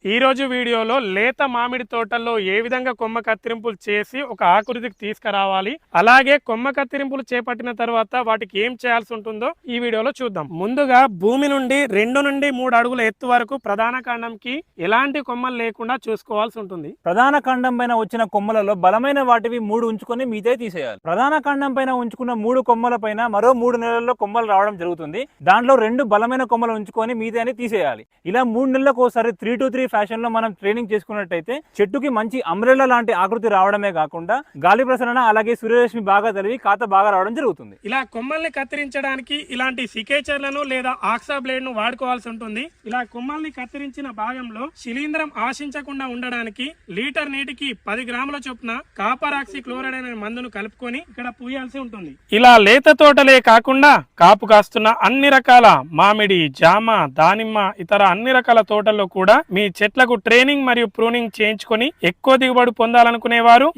ఈ రోజు వీడియోలో లేత మామిడి తోటల్లో ఏ విధంగా కొమ్మ కత్తిరింపులు చేసి ఒక ఆకృతికి తీసుకురావాలి, అలాగే కొమ్మ కత్తిరింపులు చేపట్టిన తర్వాత వాటికి ఏం చేయాల్సి ఉంటుందో ఈ వీడియోలో చూద్దాం. ముందుగా భూమి నుండి 2 నుండి 3 అడుగుల ఎత్తు వరకు ప్రధాన కాండంకి ఎలాంటి కొమ్మలు లేకుండా చూసుకోవాల్సి ఉంటుంది. ప్రధాన కాండం పైన వచ్చిన కొమ్మలలో బలమైన వాటివి 3 ఉంచుకొని మీదే తీసేయాలి. ప్రధాన కాండం పైన ఉంచుకున్న 3 కొమ్మల పైన మరో 3 నెలల్లో కొమ్మలు రావడం జరుగుతుంది. దాంట్లో 2 బలమైన కొమ్మలు ఉంచుకొని మీదే తీసేయాలి. ఇలా 3 నెలలకు ఒకసారి 3 to 3 ఫ్యాషన్ లో మనం ట్రైనింగ్ చేసుకున్నట్టయితే చెట్టుకి మంచి అంబ్రెల్లా లాంటి ఆకృతి రావడమే కాకుండా గాలి ప్రసరణ అలాగే సూర్యరశ్మి బాగా తగిలి కాత బాగా రావడం జరుగుతుంది. ఇలా కొమ్మల్ని కత్తిరించడానికి ఇలాంటి సికేచర్లను లేదా ఆక్సా బ్లేడ్ ను వాడుకోవాల్సి ఉంటుంది. ఇలా కొమ్మల్ని కత్తిరించిన భాగంలో శిలీంధ్రం ఆశించకుండా ఉండడానికి లీటర్ నీటికి 10 గ్రాముల చొప్పున కాపర్ ఆక్సి క్లోరైడ్ అనే మందును కలుపుకొని ఇక్కడ పూయాల్సి ఉంటుంది. ఇలా లేత తోటలే కాకుండా కాపు కాస్తున్న అన్ని రకాల మామిడి, జామ, దానిమ్మ ఇతర అన్ని రకాల తోటల్లో కూడా మీ చెట్లకు ట్రైనింగ్ మరియు ప్రూనింగ్ చేయించుకొని ఎక్కువ దిగుబడి పొందాలనుకునేవారు